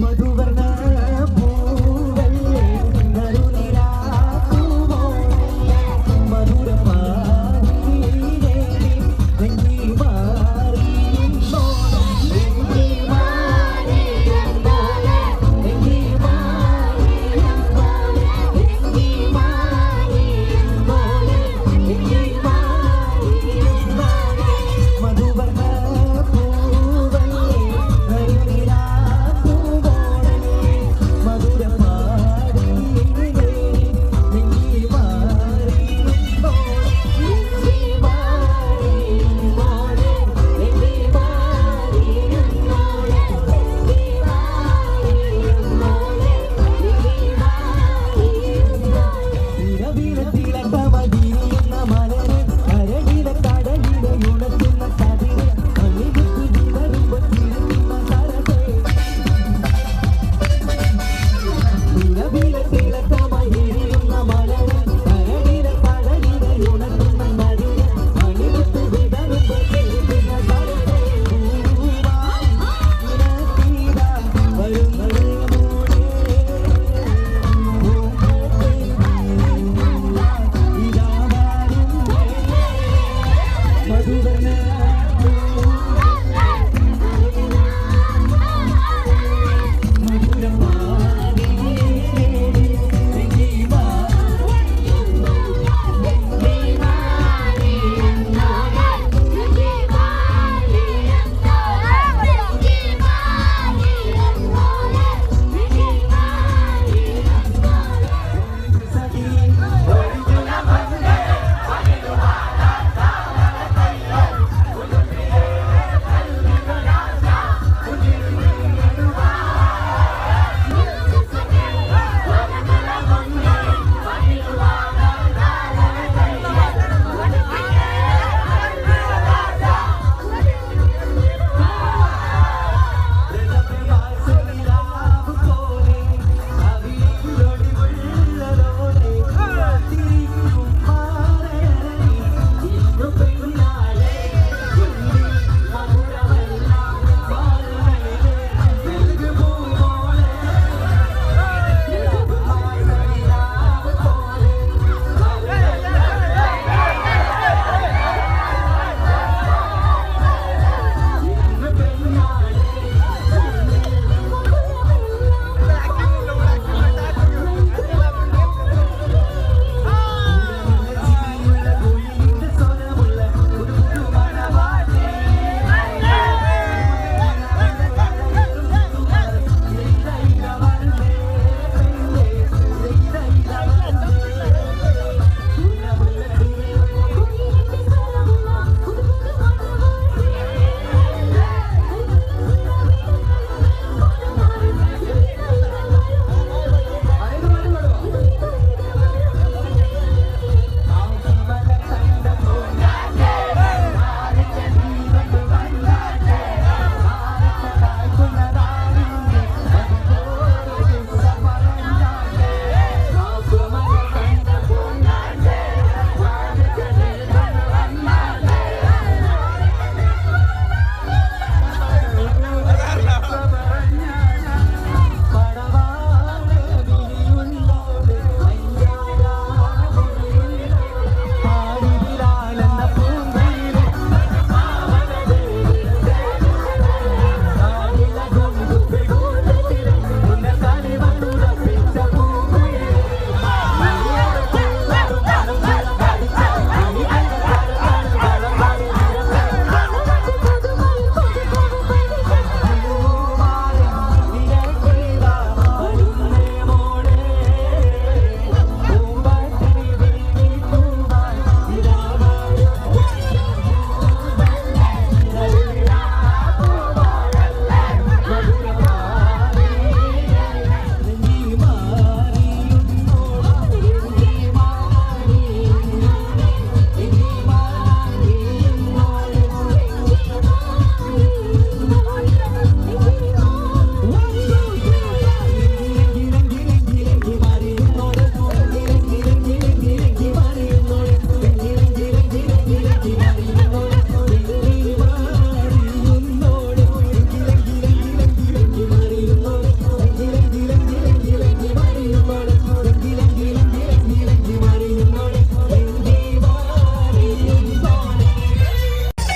മധുവർണ്ണ പൂവല്ലേ നറുനിലാ പൂവോളല്ലേ മധുരപാതീരേ വെങ്കി മാറിയുമ്പോളെ വെങ്കി മാറിയുമ്പോളെ വെങ്കി മാറിയുമ്പോളെ വെങ്കി മാറിയുമ്പോളെ വെങ്കി മാറിയുമ്പോളെ മധുവർണ്ണ പൂവല്ലേ നറുനിലാ പൂവോളല്ലേ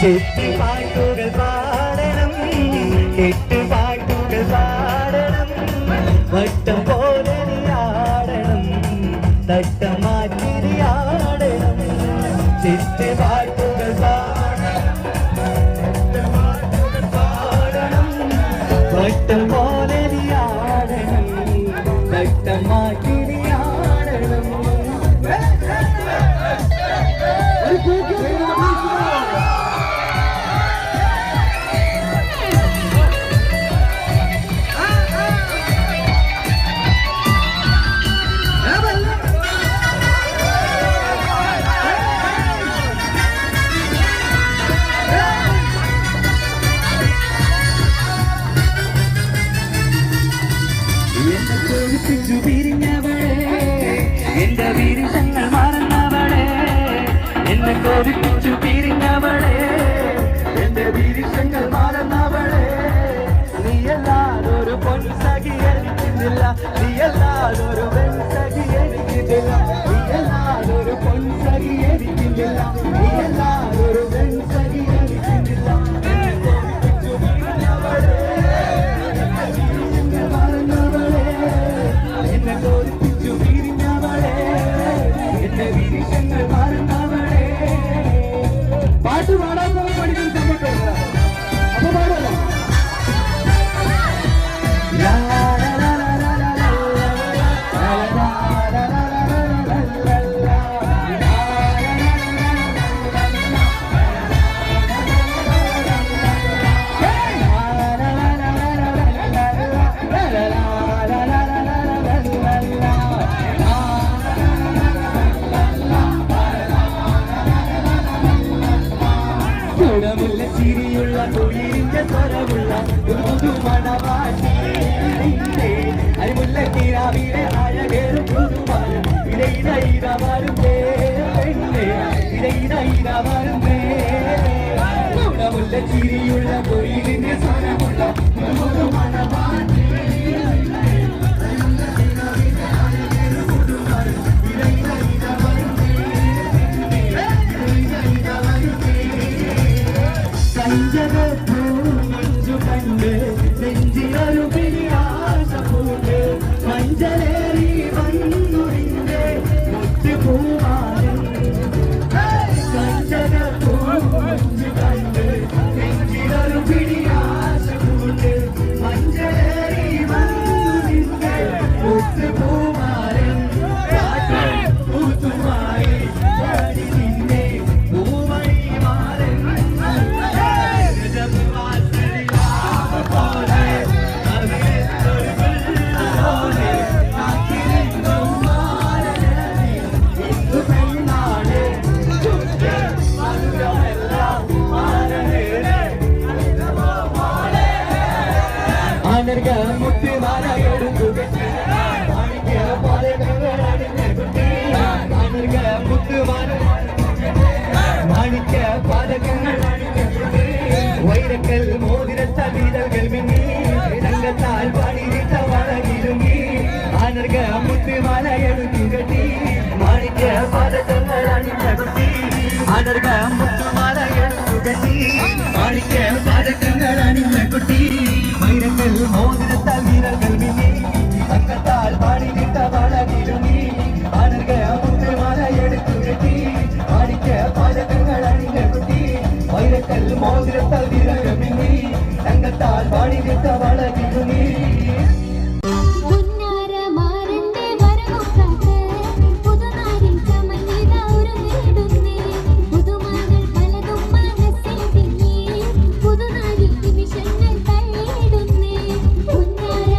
പാട്ടുകൾ പാടണം, പാട്ടുകൾ പാടണം, വട്ടം പോലെ ആടണം, തട്ടം മാറ്റി ആടണം. പാട്ടുകൾ പാടണം, വട്ടം പോലെ ആടണം, തട്ടം മാറ്റി ആടണം. എന്റെ വീരങ്ങൾ മറന്നവളെ, എന്നെ കോപിപ്പിച്ചു പിരിഞ്ഞവളെ, എന്റെ വീരങ്ങൾ മറന്നവളെ. നീയല്ലാതൊരു പൊൻസഖി എനിക്കുന്നില്ല, നീയല്ലാതൊരു പെൺസഖി എനിക്കില്ല, നീയല്ലാതൊരു പൊൻസഖി എനിക്കില്ല, നീയല്ലാതൊരു പെൺസഖി എനിക്കില്ല. എന്നെ കോപിപ്പിച്ചു പിരിഞ്ഞവളെ, എന്റെ വീരങ്ങൾ മറന്നവളെ, എന്നെ കോപിപ്പിച്ചു പിരിഞ്ഞവളെ, എന്റെ വീരങ്ങൾ മറന്നവളെ. പാട്ട് പാടാൻ പഠിക്കാൻ സമയത്ത് അപ്പൊ പാടല്ലോ. ഗുണമുള്ള ചിരിയുള്ള തൊഴിലിന്റെ സ്വരമുള്ള ഒരു മണവാട്ടി, അരിമുല്ല കിരാവിലെ അഴകേറും പുതുമണം, ഇടയിലൈരവരുന്നേ പെണ്ണേ, ഇടയിലൈരവരുന്നേ. ഗുണമുള്ള ചിരിയുള്ള തൊഴിലിന്റെ സ്വരമുള്ള ഒരു മണവാട്ടി, മഞ്ചു കണ്ട് നെഞ്ചിലൊരു പിരിയാശ പൂണ്ട്, മഞ്ചലേറി വന്നുറിന്റെ മുത്തുപൂമാരൻ. മഞ്ചു കണ്ട് നെഞ്ചിലൊരു പിരിയാശ പൂണ്ട്, മഞ്ചലേറി വന്നുറിന്റെ മുത്തുപൂമാരൻ. പൂത്തുമായി നിന്നെ പൂവഴി മാറൻ. വൈരക്കൽ മോതിരത്ത വീരകൾ മിന്നി, തങ്കത്താൽ പണിയിട്ട വളകിരുങ്ങി, ആനർഗ മുത്തുമാല എടുത്തു കെട്ടി, മാണിക്ക പാദങ്ങൾ അണിഞ്ഞ കുട്ടി, ആനർഗ മുത്തുമാല എടുത്തു കെട്ടി, മാണിക്ക പാദങ്ങൾ അണിഞ്ഞ കുട്ടി. വൈരക്കൽ മോതിരത്ത വീരകൾ മിന്നി, തങ്കത്താൽ പണിയിട്ട വളകിരുങ്ങി, ആനർഗ മുത്തുമാല എടുത്തു കെട്ടി, മാണിക്ക പാദങ്ങൾ അണിഞ്ഞ കുട്ടി. വൈരക്കൽ മോതിരത്താൽ വീരകൾ മിന്നി, തങ്കത്താൽ പണിയിട്ട വളകിരുങ്ങി. പുതുനാരി നിമിഷങ്ങൾ തള്ളിയിടുന്നേ, പുന്നാര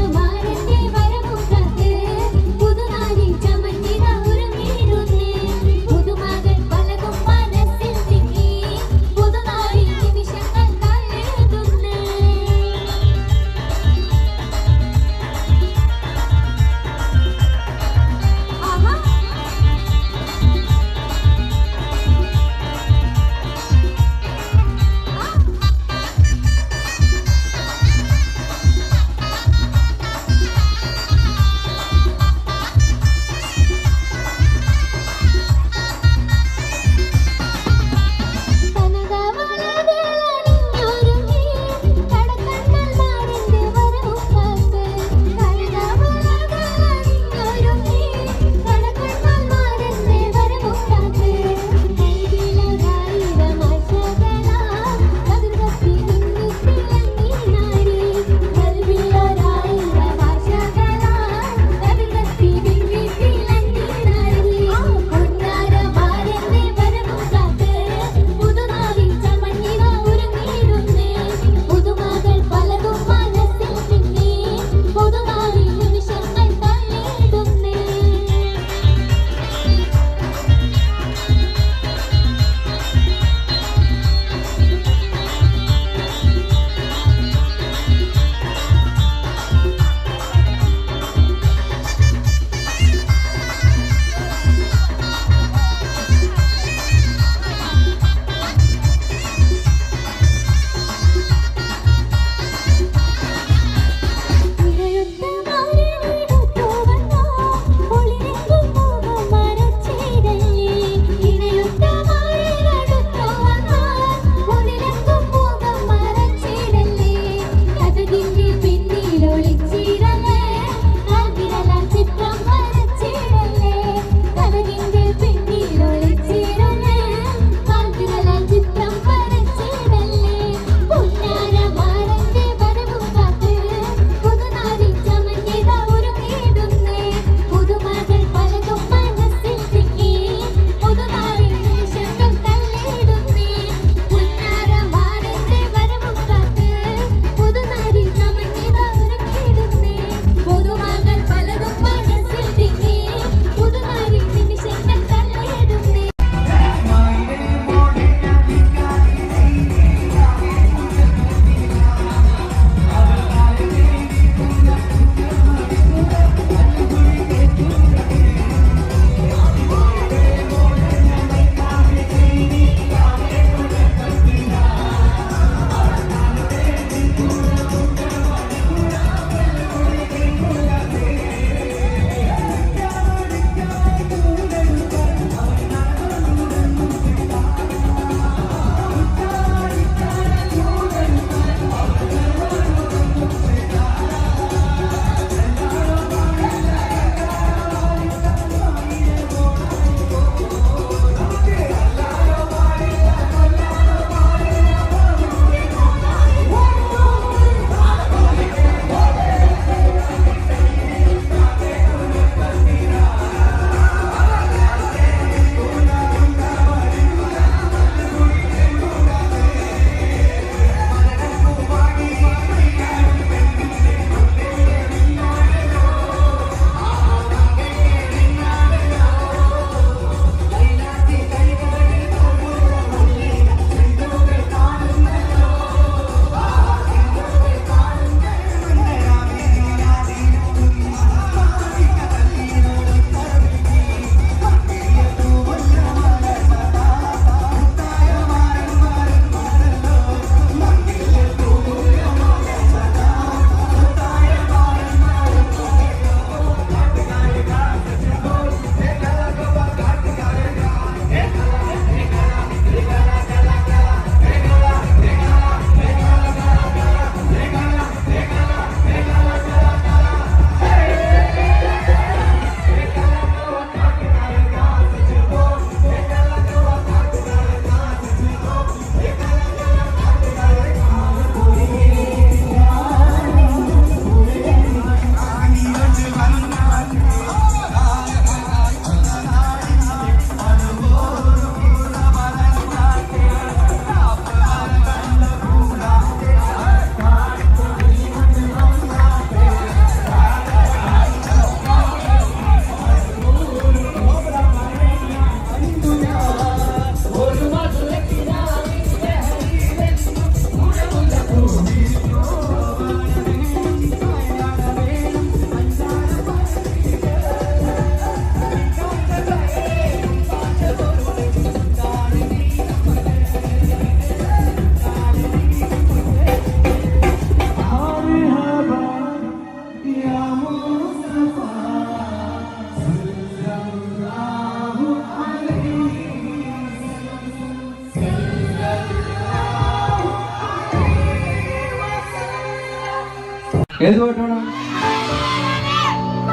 ഏത് പാട്ടാണ്?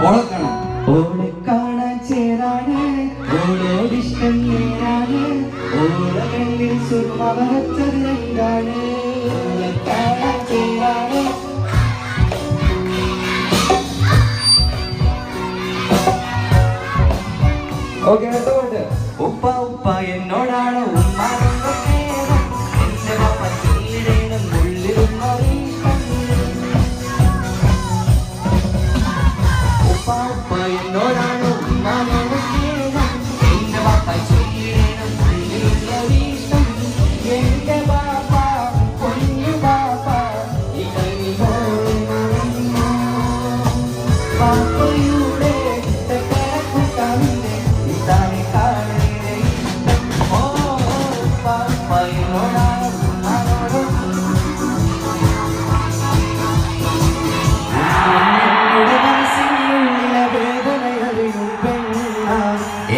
ഓളെ കാണാൻ. ഓളെ കാണാൻ ചേരാണ്, ഓളോടിഷ്ടം നേരാണ്, ഓളെ കണ്ണിൽ സുർമവരച്ചത് എന്താണ്? ഓളെ കാണാൻ ചേരാണ്. ഓക്കെ, അടുത്ത പാട്ട്. ഉപ്പ ഉപ്പ എന്നോടാണ് ഉമ്മാനൊന്നും നേരം, എന്റെ പപ്പ ചീടേണം ഉള്ളിലുന്നൊരീഷ്ടം. ഉപ്പ ഉപ്പ എന്നോടാണ് ഉമ്മാനൊന്നും നേരം, എന്റെ പപ്പ ചീടേണം ഉള്ളിലുന്നൊരീഷ്ടം. എന്റെ പാപ്പ പൊന്നു പാപ്പ ഇതനി മോളുമോ പാപ്പയുടെ കൂട്ടാമിന്റെ ഇതാണ് കാണുന്നേ. ഓ പാപ്പ എന്നോടാണ് ഉമ്മാനോടും എന്നുടെ മനസ്സിനുള്ളിലെ വേദനയറിയും പെണ്ണ,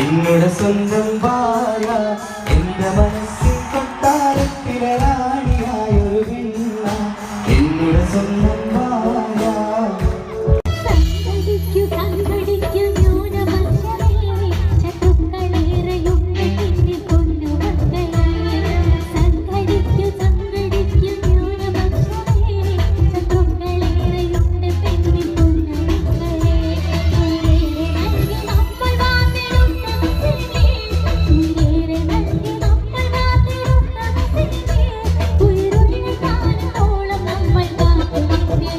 എന്നുടെ സ്വന്തം ഭാര്യ, എന്റെ മനസ്സിൽ കൊട്ടാരത്തിലെ റാണിയായൊരു പെണ്ണ, എന്നുടെ സ്വന്തം ഭാര്യ. സംഘടിക്കു സംഘടിക്കു ന്യൂനപക്ഷമേ, ശത്രുക്കളേറെയുണ്ട് നിന്നിൽ പൊന്നുമക്കളേ. സംഘടിക്കു സംഘടിക്കു ന്യൂനപക്ഷമേ, ശത്രുക്കളേറെയുണ്ട് പെണ്ണിൽ പൊന്നുമക്കളേ. ഉയരേറെ നൽകി നമ്മൾ വാർത്തെടുത്ത മുസ്ലിമേ, ഉയരേറെ നൽകി നമ്മൾ വാർത്തെടുത്ത മുസ്ലിമേ, ഉയരുള്ള കാലത്തോളം നമ്മൾ കാത്തുനിൽക്കേ.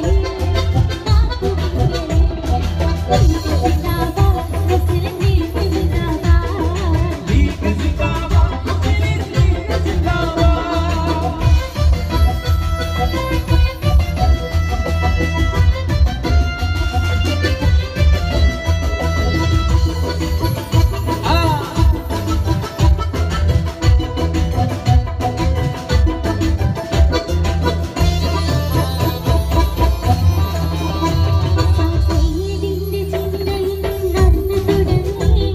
സയ്യിദിന്റെ ചിന്തയിൽ നടന്നു തുടങ്ങി,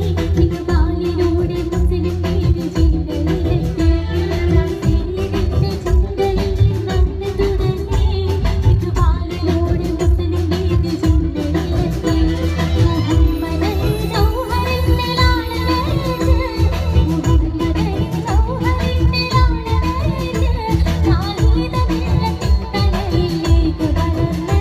ഇക്ബാലിലൂടെ മുസ്ലിം പേര് ചിന്തയിലെത്തി. സയ്യിദിന്റെ ചിന്തയിൽ നടന്നു തുടങ്ങി, ഇക്ബാലിലൂടെ മുസ്ലിം പേര് ചിന്തയിലെത്തി. മുഹമ്മദൻ സൗഹൃദത്തിലാണ് വരച്ച്, മുഹമ്മദൻ സൗഹൃദത്തിലാണ് വരച്ച്, നാളീത വെള്ളത്തിൻ കടലിലേക്ക് വളർന്ന്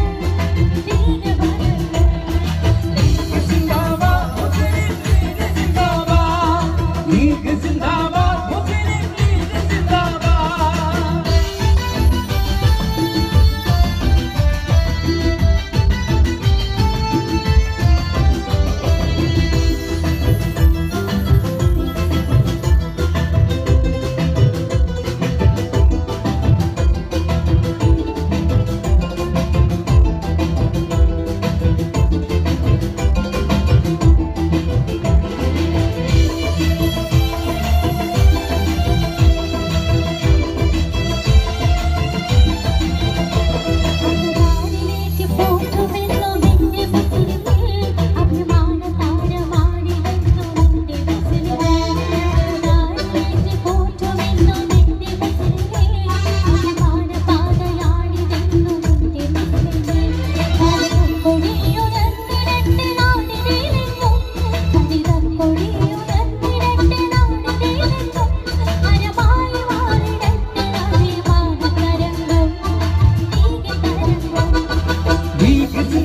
അകതാരിലേക്ക് പോറ്റുമെന്നും എന്റെ മുസ്ലിമേ, അഭിമാന താരമാണിതെന്നും എന്റെ മുസ്ലിമേ. അകതാരിലേക്ക് പോറ്റുമെന്നും എന്റെ മുസ്ലിമേ, അഭിമാന പാതയാണിതെന്നും എന്റെ മുസ്ലിമേ. ഹരിതക്കൊടിയുയർത്തിടട്ടെ നാടിനെങ്ങും, ഹരിതക്കൊടിയുയർത്തിടട്ടെ നാടിനെങ്ങും, ഹരമായി മാറിടട്ടെ അഭിമാന തരംഗം, Because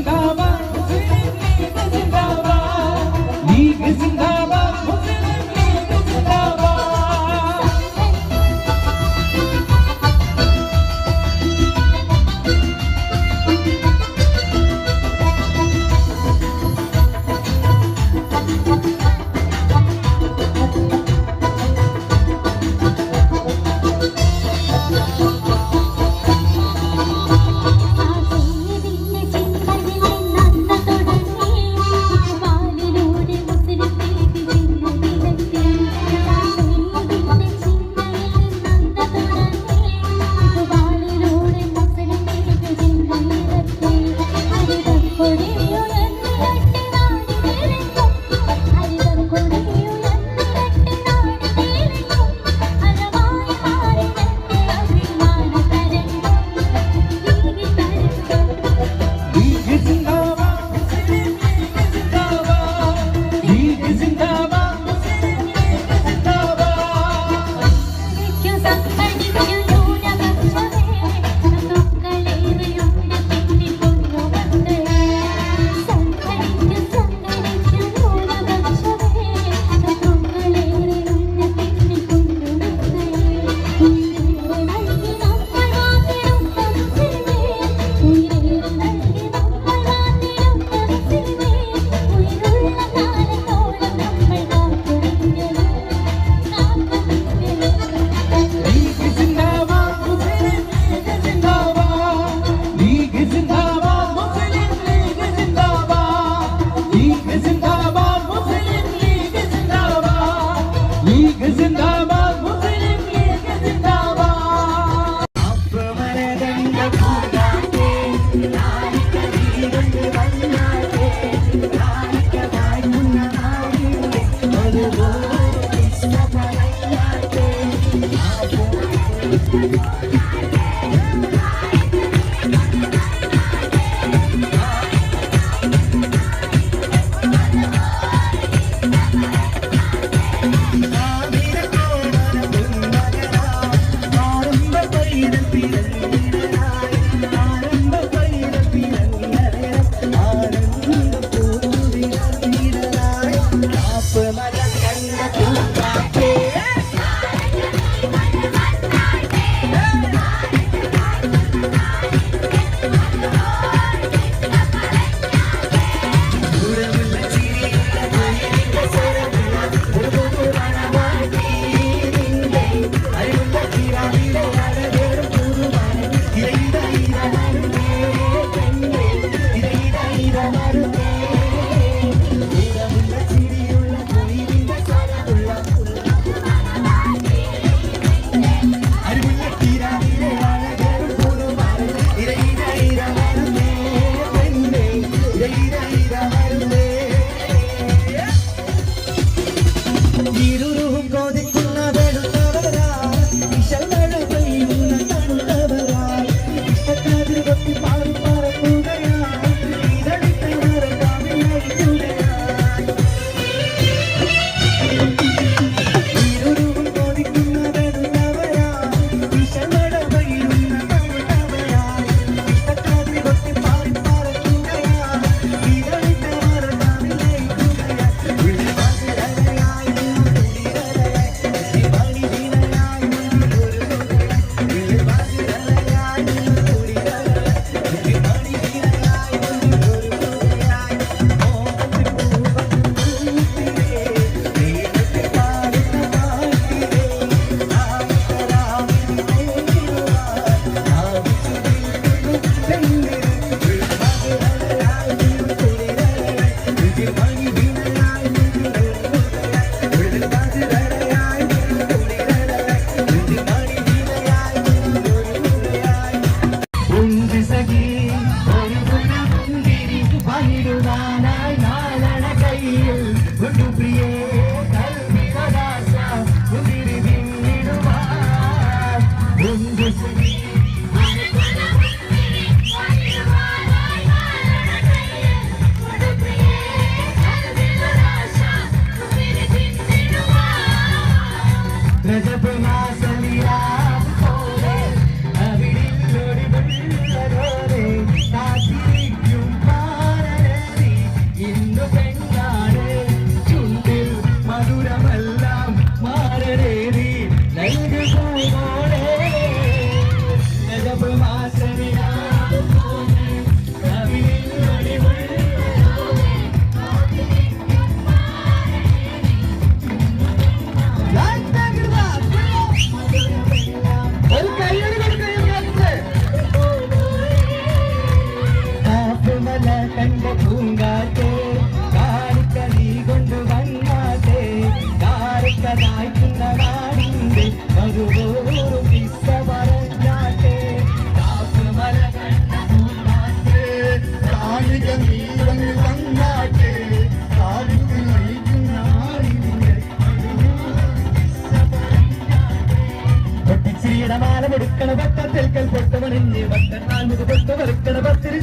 മാലമെടുക്കണ പട്ടത്തിൽ പൊട്ടമണിഞ്ഞ് പട്ടാൽ മുഖ പൊട്ട വറുക്കണ പത്തിരി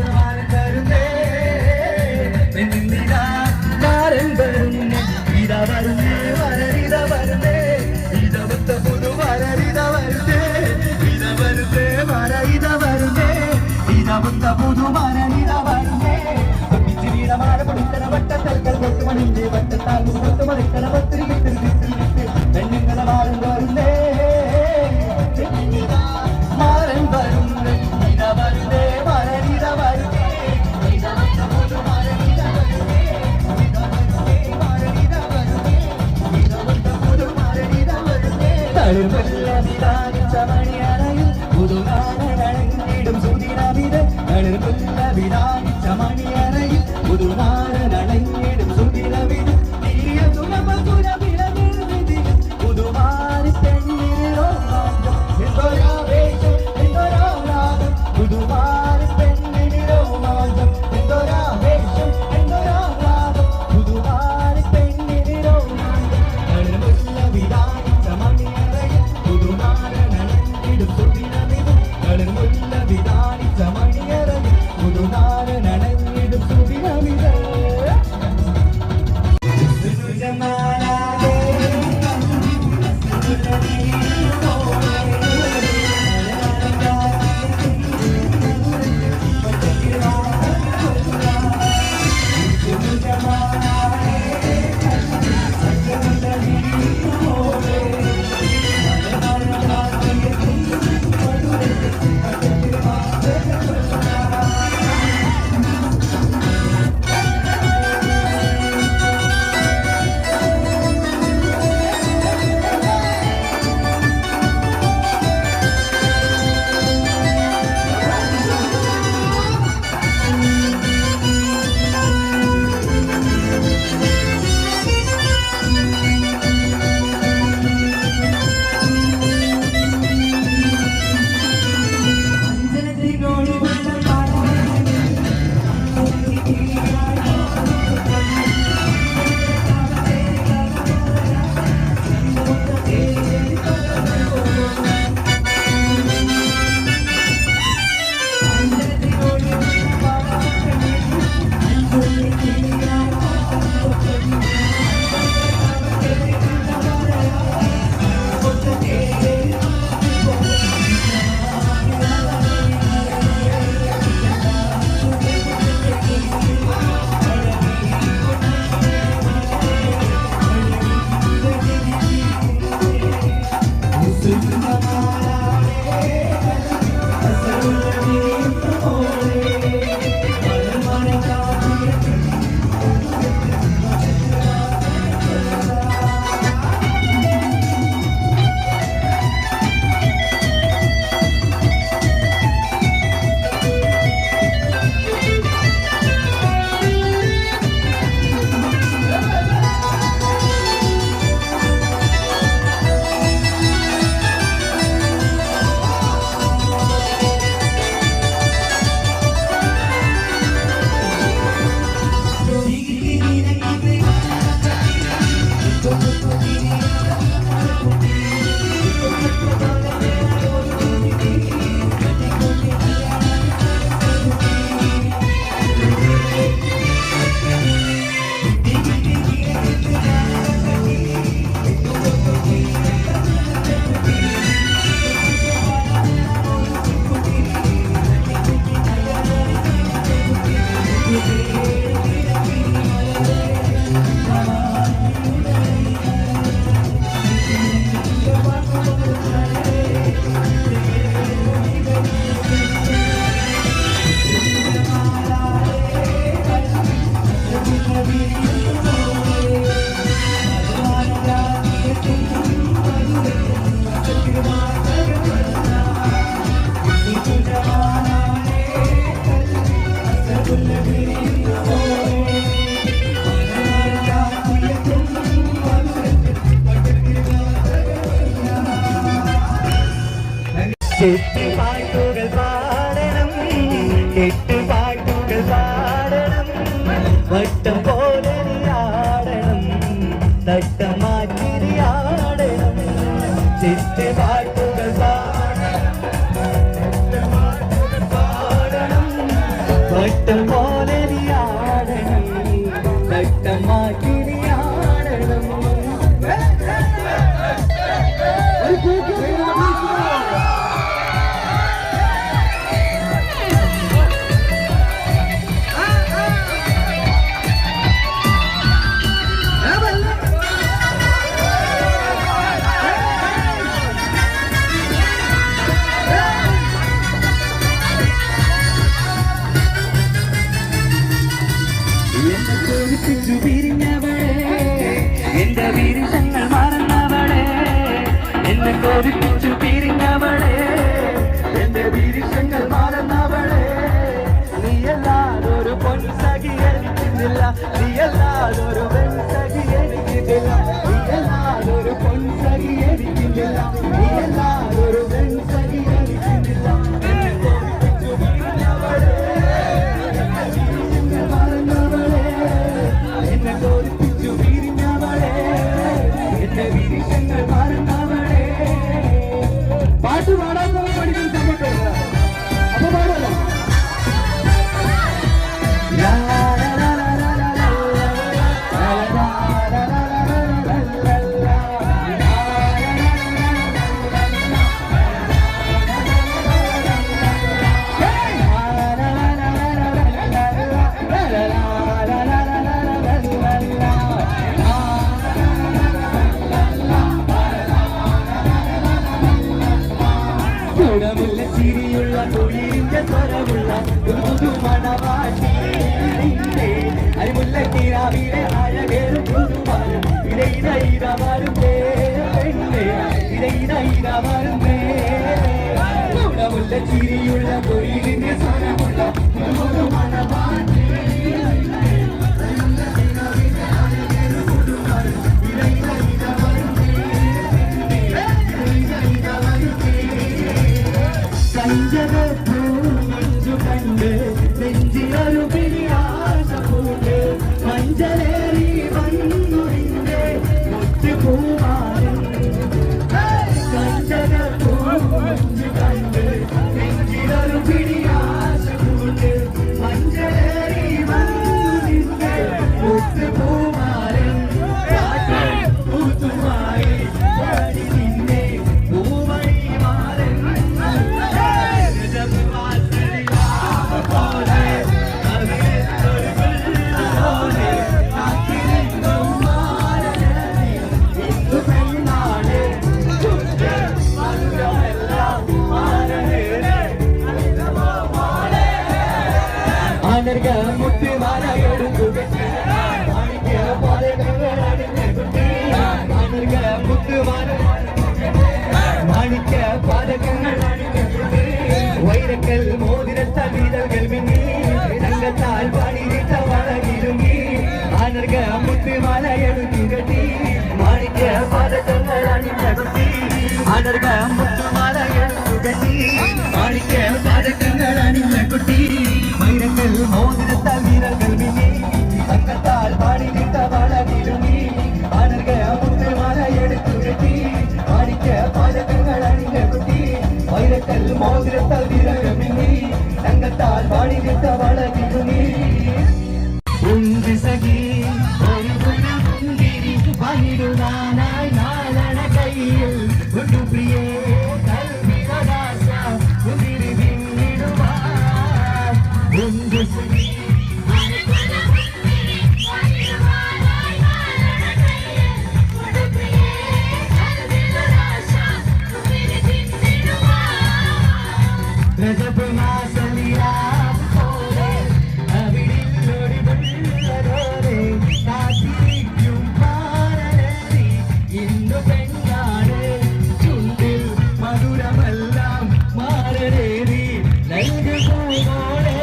മാരൻ വരുന്നേ മാരൻ വരുന്നേ ഇതാ വരുന്നേ വരരിത വരുന്നേ ഇതവത്ത പുതു വരരിത വരുന്നേ ഇത വരുന്നേ വരയിത വരുന്നേ ഇതവത്ത പുതു വരരിത വരുന്നേ ചിരിയുടെ മാല പൊടിക്കണ പട്ടത്തിൽ പൊട്ടുമണിഞ്ഞ് പട്ടത്താൽ മുഖ പൊട്ട വറുക്കണ പത്തിരി പെണ്ണുങ്ങളെ മാരൻ വരുന്നേ മാരൻ വരുന്നേ ഇത വരുന്നേ വരരിത വരുന്നേ മണിയറയിൽ പുതുനാരനടങ്ങിടും സുദിനമിത് വിധാനിച്ച മണിയറയിൽ പുതുനാരനടങ്ങിടും സുദിനമിത് പുതുമാരി പെണ്ണിനോ എന്തൊരാവേശം എന്തൊരാഹ്ലാദം പുതുമാരി പെണ്ണിനോ മാറ്റം എന്തൊരാവേശം എന്തൊരാഹ്ലാദം പുതുമാരി പെണ്ണിനോ വിധാനിച്ച മണിയറയിൽ പുതുനാരനടങ്ങിടും സുദിനമിത് വിധാനിച്ച മണിയറയിൽ പുതുനാരനടങ്ങിടും സുദിനമിത് പാട്ടുകൾ പാടണം കേട്ട് വെട്ടം പോലെ നീ ആടണം വെട്ടമാക്കി നീ ആടണം എന്റെ വീരങ്ങൾ മറന്നവളെ എന്നെ കോരിപ്പിച്ചു പിരിഞ്ഞവളെ എന്റെ വീരങ്ങൾ മറന്നവളെ നീയല്ലാതൊരു പൊൻസഖി എനിക്കുന്നില്ല നീയല്ലാതൊരു പെൺസഖി എനിക്കില്ല നീയല്ലാതൊരു പൊൻസഖി എനിക്കില്ല നീയല്ലാതൊരു പെൺസഖി എനിക്കില്ല എന്നെ കോരിപ്പിച്ചു പിരിഞ്ഞവളെ മറന്നവളെ എന്നെ കോരിപ്പിച്ചു പിരിഞ്ഞവളെ എന്റെ വീരങ്ങൾ മറന്നവളെ പാട്ട് പാടാൻ പഠിക്കുന്ന സമയത്ത് അപ്പൊ പാടല്ലോ ഗുണമുള്ള ചിരിയുള്ള തൊഴിലിന്റെ സ്വരമുള്ള പുതുമണവാട്ടി അരിമുല്ല കിരാവിലെ അഴകേറും പുതുമാരും ഇടയിടയിടമാരും ഇടയിടയിടമാരും ഗുണമുള്ള ചിരിയുള്ള തൊഴിലിന്റെ സ്വരമുള്ള പുതുമണവാട്ടി മഞ്ചു കണ്ട് നെഞ്ചിലൊരു പിരിയാശ പൂണ്ട് മഞ്ചലേറി വന്നുറിന്റെ മുറ്റുപൂമാരൻ മഞ്ചു കണ്ട് നെഞ്ചിലൊരു പിരിയാശ പൂണ്ട് മഞ്ചലേറി വന്നുറിന്റെ മുറ്റുപൂമാരൻ പൂത്തുമായി പാടി നിന്നെ പൂവഴി മാറൻ മുത്തുമാല എടുക്കുകെട്ടി മാണിക്യ പാതകങ്ങൾ വൈരക്കൽ മോതിരത്താൽ വീരകൾ മിന്നി രംഗത്താൽ പാടിയിട്ട വളകിരുങ്ങി ആനർഗ മുത്തുമാല എടുക്കുകെട്ടി മാണിക്യ പാതകങ്ങൾ അണിഞ്ഞകുത്തി ആനർഗ മുത്തുമാല എടുക്കുകെട്ടി മാണിക്യ പാതകങ്ങൾ അണിഞ്ഞകുട്ടി വൈരക്കൽ മോതിരത്താൽ വീരകൾ മിന്നി രംഗത്താൽ പാടിയിട്ട വളകിരുങ്ങി ആനർഗ മുത്തുമാല എടുക്കുകെട്ടി മാണിക്യ പാതകങ്ങൾ അണിഞ്ഞകുട്ടി വൈരക്കൽ മോതിരത്താൽ വീരകൾ മിന്നി രംഗത്താൽ പാടിയിട്ട വളകിരുങ്ങി ഉന്തി സഖി ഒരു പുന്തിരി പണിടുവാനായി നാലണ കയ്യിൽ ഒരു പ്രിയേ കൽവിനദാസ ഉന്തിരി പിന്നിടുവാൻ ഉന്തി സഖി മധുരമെല്ലാം മാറേറി നൽകുമോളെ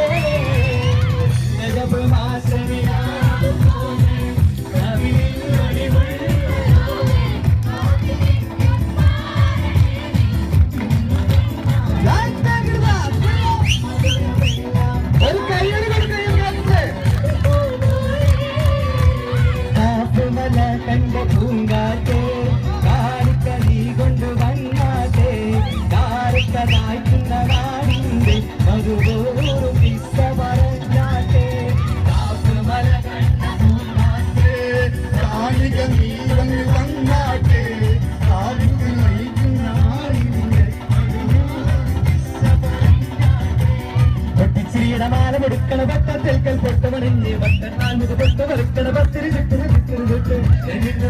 മാല കൊടുക്കണ വട്ടത്തിൽ പൊട്ടമണിഞ്ഞ് വട്ടത്താൽ മുതു പൊട്ട് വറുക്കണ പത്തിരി ചുറ്റ്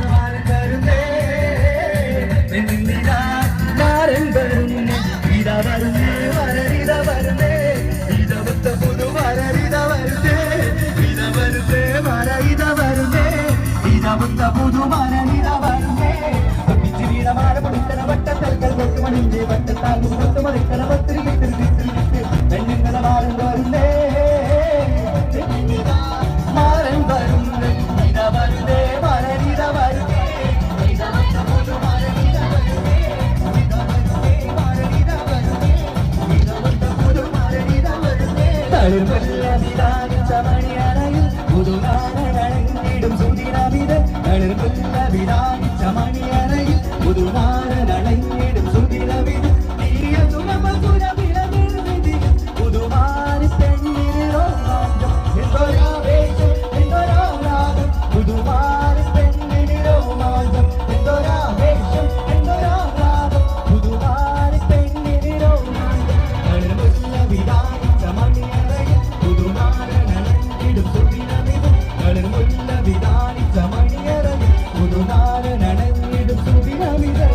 മാരൻ വരുന്നേ മാരൻ വരുന്നേ ഇതാ വരുന്നേ വരരിത വരുന്നേ ഇതവത്ത പുതു വരരിത വരുന്നേ ഇത വരുന്നേ മര ഇത വരുന്നേ ഇതവത്ത പുതു വരരിത വരുന്നേ മാല കൊടുക്കണ വട്ടത്തിൽ പൊട്ടമണിഞ്ഞ് വട്ടത്താൽ മുതു പൊട്ട് വറുക്കണ പത്തിരി പെണ്ണുങ്ങളെ മാരൻ വരുന്നേ മാരൻ വരുന്നേ ഇത വരുന്നേ മരരിത വരുന്നേ മണിയറയിൽ പുതുനാരനടങ്ങിടും സുദിനമിത് മണിയറയിൽ പുതുനാരനടങ്ങിടും സുദിനമിത് പുതുമാരി പെണ്ണിരോ മാറ്റം എന്തൊരാവേശം എന്തൊരാരാഗം പുതുമാരി പെണ്ണിരോ മാറ്റം എന്തൊരാവേശം എന്തൊരാരാഗം പുതുമാരി പെണ്ണിരോ മാറ്റം വിധാനിച്ച മണിയറയിൽ പുതുനാരനടങ്ങിടും സുദിനമിത് വിധാനിച്ച മണിയറയിൽ പുതുനാരനടങ്ങിടും സുദിനമിത്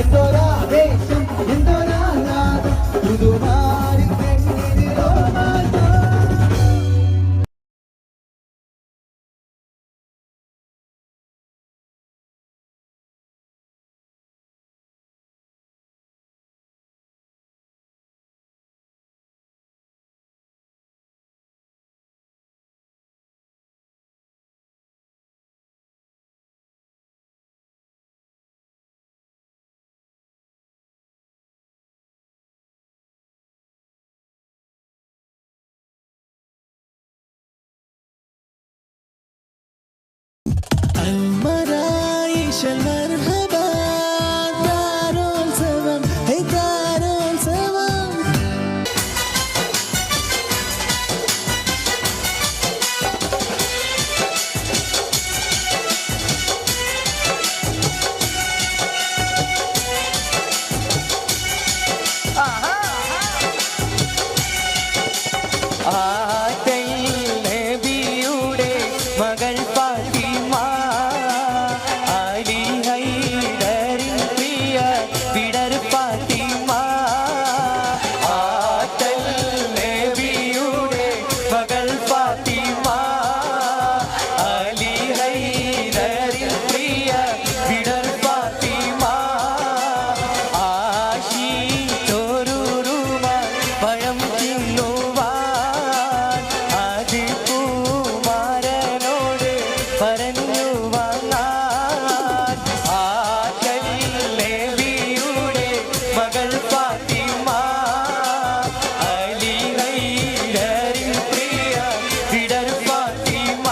Endora സ്പെഷ്യൽ മർഹബ താരോത്സവം ഹേ താരോത്സവം നബിയുടെ മകൾ ഫാത്തിമ അലി ഹൈദരിൻ പ്രിയ വിടർ ഫാത്തിമ ആറ്റൽ നബിയുടെ മകൾ ഫാത്തിമ അലി ഹൈദരിൻ പ്രിയ വിടർ ഫാത്തിമ ആശി ചോരൂരുമ പഴം തിന്നുവാൻ അത് കുമാരനോട് പറഞ്ഞു വാങ്ങാൻ ആറ്റൽ നബിയുടെ മകൾ ഫാത്തിമ അലി ഹൈദരിൻ പ്രിയ വിടർ ഫാത്തിമ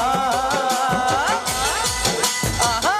ആഹാ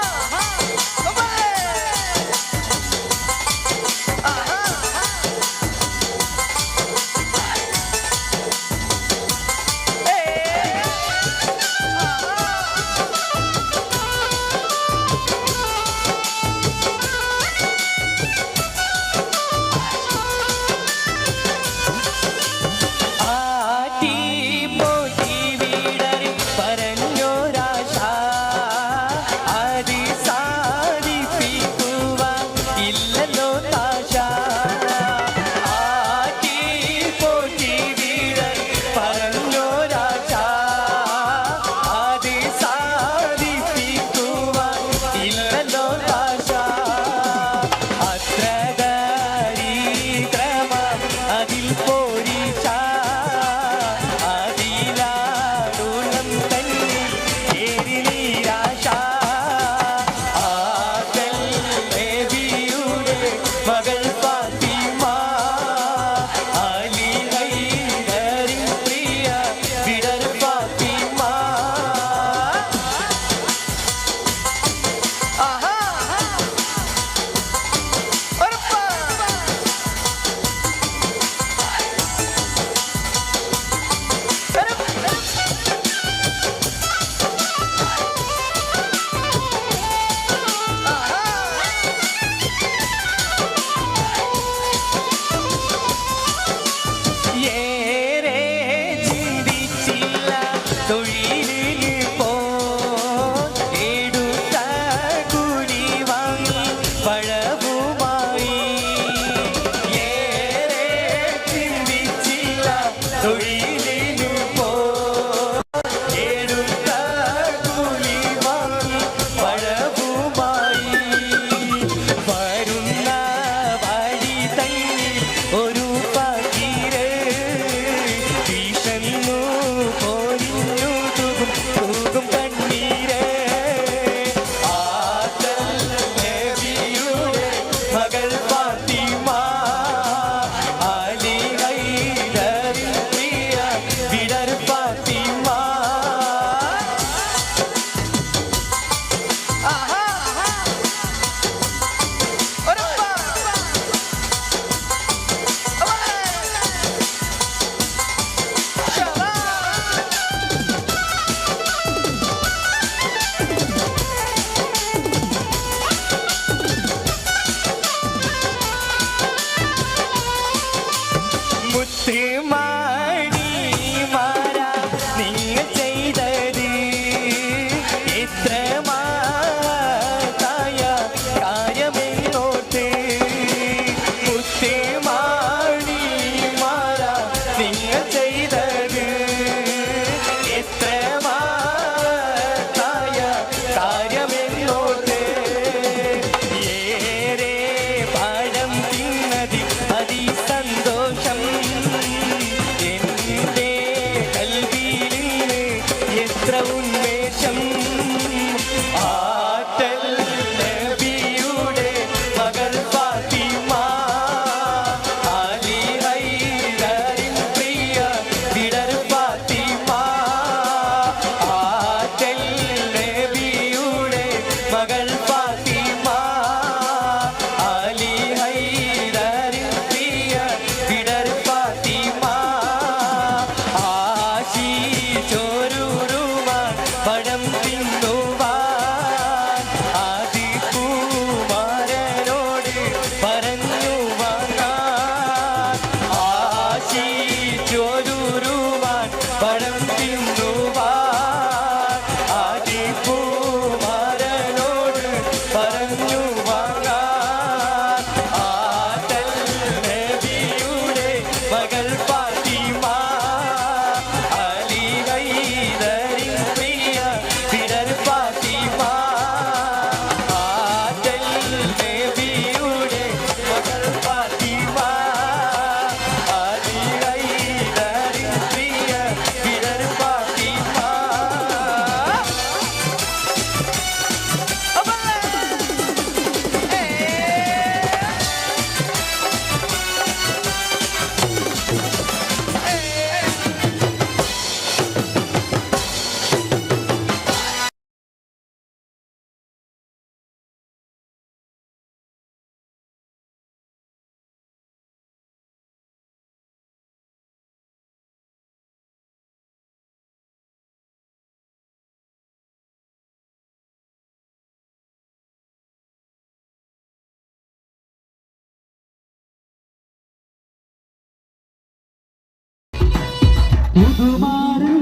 പുതുമാരൻ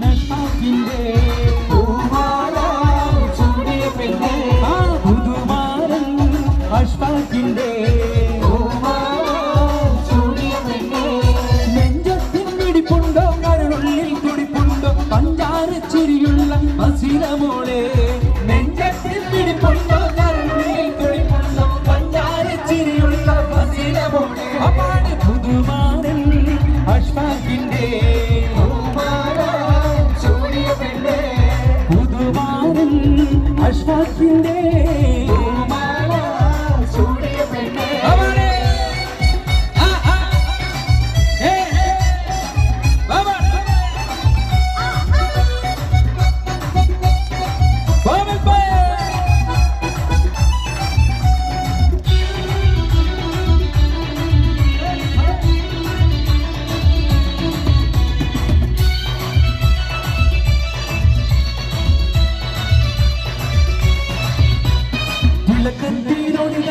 അഷ്ഫാഖിന്റെ പൂമാല ചൂടിയ പെണ്ണേ ആ പുതുമാരൻ അഷ്ഫാഖിന്റെ പൂമാല ചൂടിയ പെണ്ണേ നെഞ്ചത്തിൻ പിടിപ്പുണ്ടോ കരളുള്ളിൽ തുടിപ്പുണ്ടോ പഞ്ചാര ചിരിയുള്ള മസിലമോളെ നെഞ്ചത്തിൻ പിടിപ്പുണ്ടോ കരളുള്ളിൽ തുടിപ്പുണ്ടോ പഞ്ചാര ചിരിയുള്ള മസിലമോളെ അപ്പാട് പുതുമാരൻ അഷ്ഫാഖിന്റെ പൂമാല ചൂടിയ പെണ്ണേ പുതുമാരൻ അഷ്ഫാഖിന്റെ പൂമാല ചൂടിയ പെണ്ണേ അവനെ തിളക്കത്തിനൊഴുകി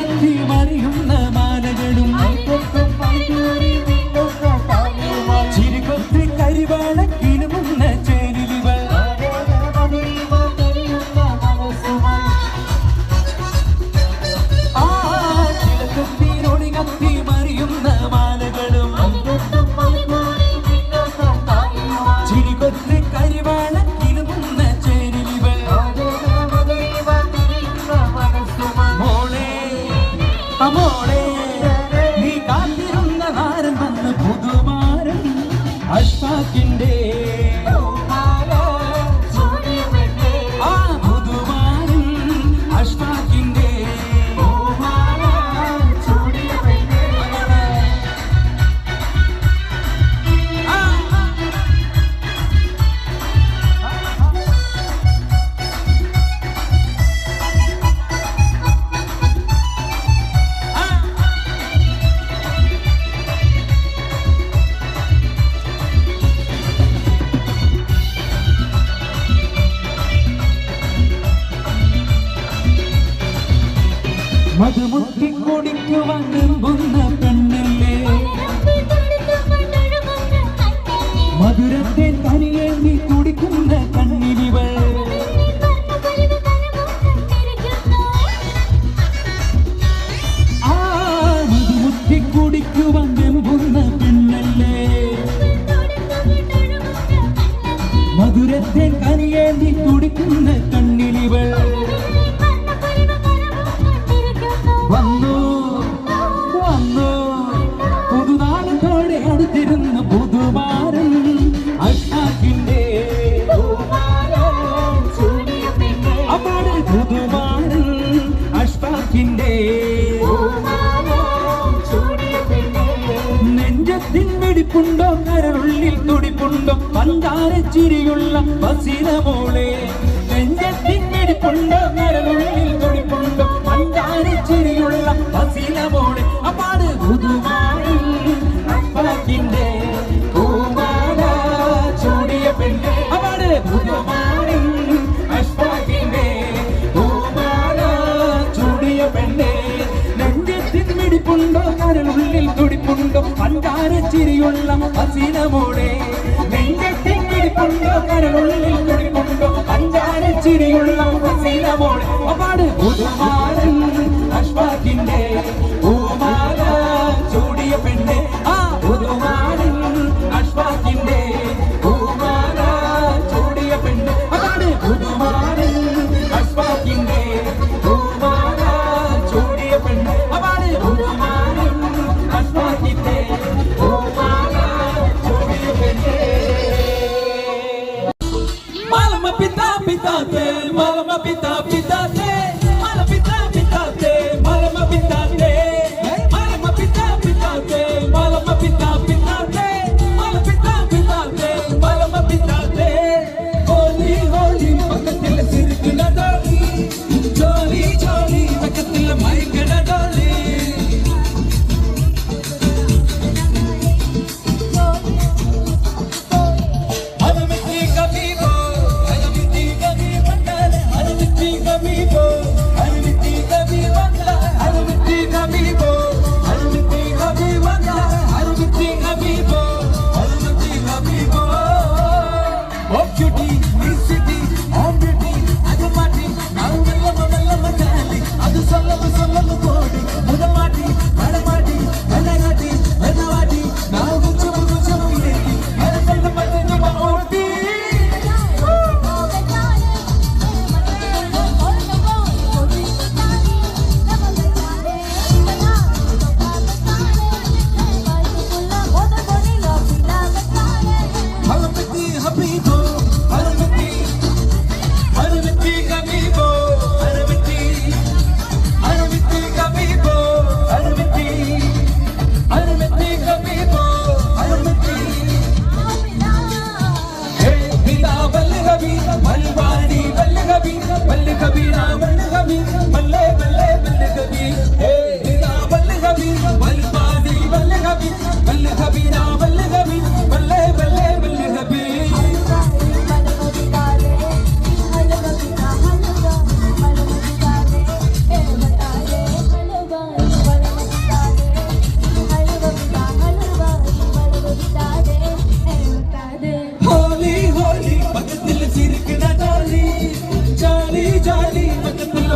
മറിയുന്ന മാലകളും ചിരികൊത്തി കരിവാളക്കിലുമുന്ന ചേരിലിവൾ ആ തിളക്കത്തിനൊഴുകി മറിയുന്ന മാലകളും ചിരികൊത്തി കരിവാളക്കിലുമുന്ന ചേരിലിവൾ മോളെ നീ കാത്തിരുന്ന താരം വന്ന് പുതുമാരൻ അഷ്ഫാഖിന്റെ ആ പുതുമാരൻ അഷ്ഫാഖിന്റെ മധുമുട്ടി കുടിക്കുവാൻ വെമ്പുന്ന പെണ്ണല്ലേ മധുരത്തെ തനിയേന്തി കുടിക്കുന്ന കണ്ണിലിവൾ ആ മധുമുട്ടി കുടിക്കുവാൻ വെമ്പുന്ന പെണ്ണല്ലേ മധുരത്തെ തനിയേന്തി കുടിക്കുന്ന കണ്ണിലിവൾ വന്നു വന്നു പുതുനാളത്തോടെ അടുത്തിരുന്ന് പുതുമാരൻ അഷ്ഫാഖിന്റെ അപ്പാട് പുതുമാരൻ അഷ്ഫാഖിന്റെ നെഞ്ചത്തിൻ വെടിപ്പുണ്ടോ കരളുള്ളിൽ തുടിപ്പുണ്ടോ പഞ്ചാര ചിരിയുള്ള ബസിരമോളെ നെഞ്ചത്തിൻ വെടിപ്പുണ്ടോ കരളുള്ളിൽ തുടിപ്പുണ്ടോ പഞ്ചാര ചിരിയുള്ള ബസിരമോളെ അപ്പാട് പുതുമാരൻ അഷ്ഫാഖിന്റെ പൂമാല ചൂടിയ പെണ്ണേ അപ്പാട് പുതുമാരൻ അഷ്ഫാഖിന്റെ പൂമാല ചൂടിയ പെണ്ണേ നെഞ്ചത്തിൻ വെടിപ്പുണ്ടോ കരളുള്ളിൽ തുടിപ്പുണ്ടോ പഞ്ചാര ചിരിയുള്ള ബസിരമോളെ നെഞ്ചത്തിൻ വെടിപ്പുണ്ടോ കരളുള്ളിൽ തുടിപ്പുണ്ടോ പഞ്ചാര ചിരിയുള്ള ബസിരമോളെ അപ്പാട് പുതുമാരൻ അഷ്ഫാഖിന്റെ പൂമാല ചൂടിയ പെണ്ണെ ആ പുതുമാരൻ അഷ്ഫാഖിന്റെ പൂമാല ചൂടിയ പെണ്ണെ അതാണ് പുതുമാരൻ അഷ്ഫാഖിന്റെ പൂമാല ചൂടിയ പെണ്ണെ അതാണ് പുതുമാരൻ അഷ്ഫാഖിന്റെ പൂമാല ചൂടിയ പെണ്ണെ Malama pita pita te, malama pita pita te, malama pita pita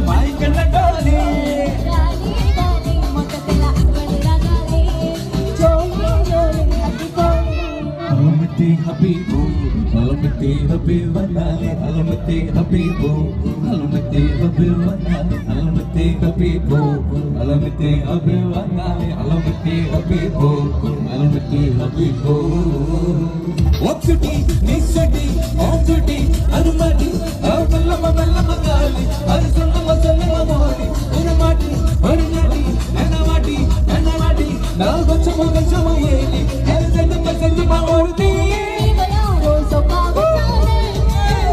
മായിക്കണ്ട ഡോലി ഡാലി ഡാലി മൊത്തത്തില വടരാഗാലി ജോലി ജോലി അടിപൊളി അലമത്തി ഹബീബു അലമത്തി ഹബീബ് വന്നാലേ അലമത്തി ഹബീബു അലമത്തി ഹബീബ് വന്നാലേ അലമത്തി ഹബീബു അലമത്തി ഹബീബ് വന്നാലേ അലമത്തി ഹബീബു അലമത്തി ഹബീബു ഒക്സുട്ടി നിസ്സട്ടി ഓക്സുട്ടി അനുമതി അവല്ലമ വല്ലമ കാലി അത് സല്ലമ മോടി ഒരു മാറ്റി ഒരു നടി എനവാടി നാ കൊച്ചമ ഏലി എൽസെന്ന സെഞ്ചിമ ഓർത്തി ഇവയാരോ സ്വഭാവക്കാരേ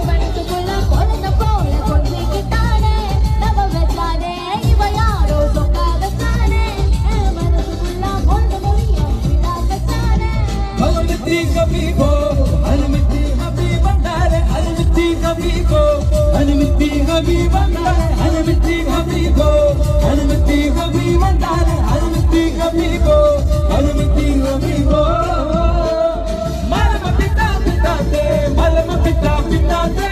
മനസ്സുള്ള കൊലത പോലെ കൊല്ലിക്കിട്ടാനേ നവവച്ചാനേ ഇവയാരോ സ്വഭാവക്കാരേ മനസ്സുള്ള കൊലത പോലെ വിടാകച്ചാനേ അലമത്തി ഹബീബോ അലമത്തി ഹബീബ് വന്നാലേ അലമത്തി ഹബീബോ അലമത്തി ഹബീബ് വന്നാലേ അലമത്തി ഹബീബോ അലമത്തി ഹബീബ് വന്നാലേ അലമത്തി ഹബീബോ അലമത്തി ഹബീബോ മലമ പിട്ടാ പിട്ടാത്തെ മലമ പിട്ടാ പിട്ടാത്തെ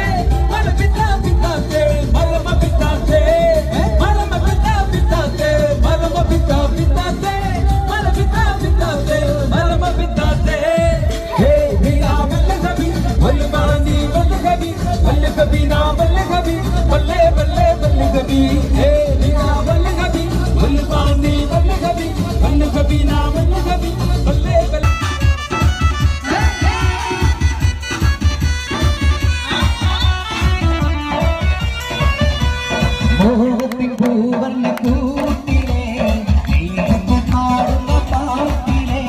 മല പിട്ടാ പിട്ടാത്തെ മലമ പിട്ടാത്തെ മലമ പിട്ടാ പിട്ടാത്തെ മലമ പിട്ടാ പിട്ടാത്തെ മല പിട്ടാ പിട്ടാത്തെ മലമ പിട്ടാത്തെ ഹേ ബിയാ വല്ല കബി വല്ല ബാനി വല്ല കബി നാ വല്ല കബി വല്ലേ വല്ലേ വല്ല കബി ഹേ ബിയാ വല്ല കബി വല്ല ബാനി വല്ല കബി നാ വല്ല കബി വല്ലേ വല്ലേ മോഹത്തിൻ പൂവർണ്ണ കൂട്ടിലെ പാടുന്ന പാട്ടിലെ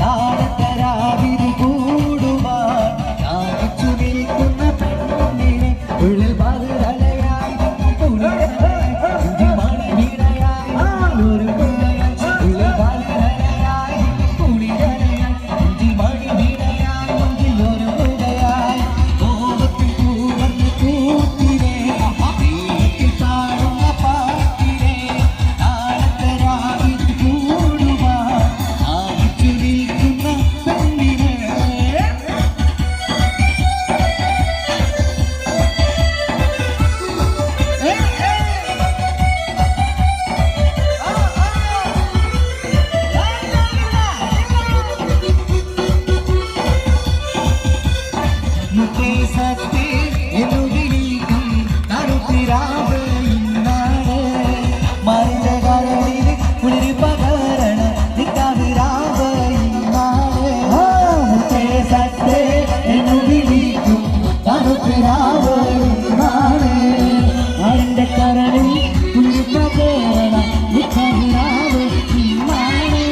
താരതരാവിധി കൂടുവാൻ യാചിച്ചു നിൽക്കുന്ന പെണ്ണിനെ ഉള്ളിൽ പതിരലയായി മണി വീണയായി ഒരു ഉള്ളിൽ പതിരലയായി കുളിരലയായി മണി വീണയായി ഒരു മുതയായി മോഹത്തിൻ പൂവർണ്ണ കൂട്ടിലെ പാടുന്ന പാട്ടിലെ താരതരാവിധി കൂടുവാൻ യാചിച്ചു നിൽക്കുന്ന പെണ്ണിനെ മുത്തേ സത്തേ എന്നു വിളിക്കും കറുത്തിരാവ് ഇന്നാണ് മറിഞ്ഞ കരളിൽ കുളിരി പകരണ നിക്കാവിരാവ് ഇന്നാണ് മുത്തേ സത്തേ എന്നു വിളിക്കും കറുത്തിരാവ് ഇന്നാണ് മറിഞ്ഞ കരളിൽ കുളിരി പകരണ നിക്കാവിരാവ് ഇന്നാണ്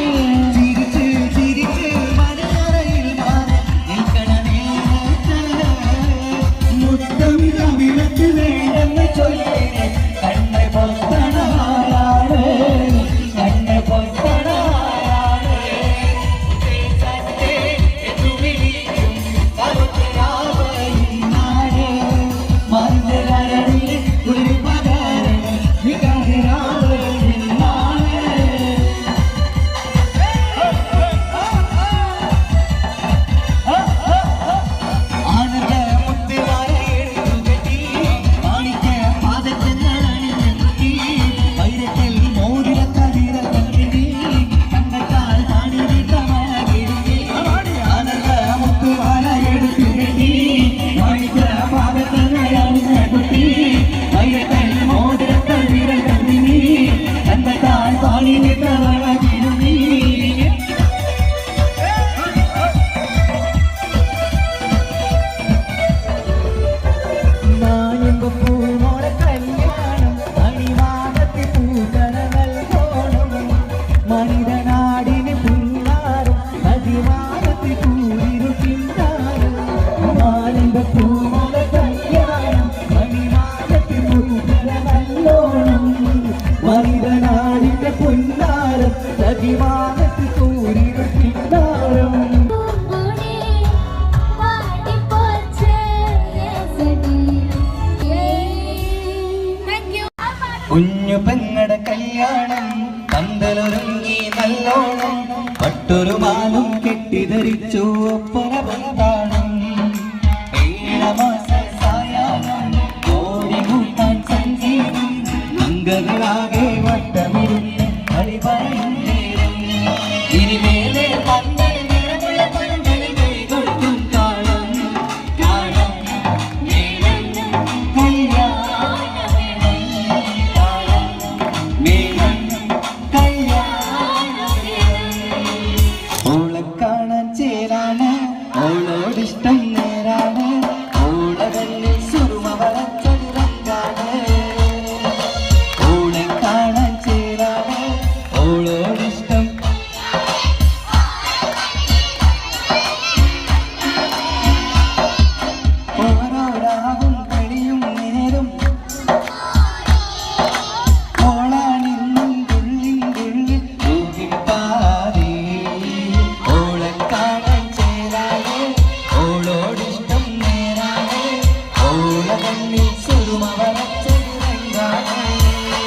ചിരിച്ച് ചിരിച്ച് മരകരയിൽ മാറി നിൽക്കണ നേരത്ത് മുത്തം കവിളത്ത് വേണ്ടെന്ന് ചൊല്ലിനെ കണ്ണ് പൊത്തണായാണ് കണ്ണ് പൊത്തണായാണ് എന്നു വിളിക്കും കറുത്തരാവ് ഇന്നാണ് മറിഞ്ഞ കരളിൽ ഒരു പകരം വികാരാവ് ഇന്നാണ് ആനന്ദ മുത്തുവാര എടുത്തുകെട്ടി മാണിക്ക പാദച്ചെന്നണിഞ്ഞെത്തി വൈരത്തിൽ മോതിരക്കതിര കണ്ടിനി കണ്ടത്താൽ പാടി വിട്ടമകിരുങ്ങി ആനന്ദ മുത്തുവാര എടുത്തുകെട്ടി മാണിക്ക പാദച്ചെന്നണിഞ്ഞെത്തി വൈരത്തിൽ മോതിരക്കതിര കണ്ടിനി കണ്ടത്താൽ പാടി വിട്ടമകിരുങ്ങി പൂമോടെ കല്യാണം അണിവാദത്തിൽ പൂക്കടകൾ പോണം മനിതനാടിന് പിന്നാറും അതിവാദത്തിൽ കൂരിരുട്ടിന്നാറും പൂമോടെ കല്യാണം അണിവാദത്തിൽ പൂക്കടകളോണം മനിതനാടിന്റെ പൊന്നാറും അതിവാദത്തിൽ കൂരിരുട്ടിന്നാറും പൂമോനെ പാടിപ്പോച്ചേ യേസടി കുഞ്ഞു പെങ്ങട കല്യാണം പന്തലൊരുങ്ങി നല്ലോണം പട്ടൊരു മാലും കെട്ടിധരിച്ചു ഒപ്പന പന്താണം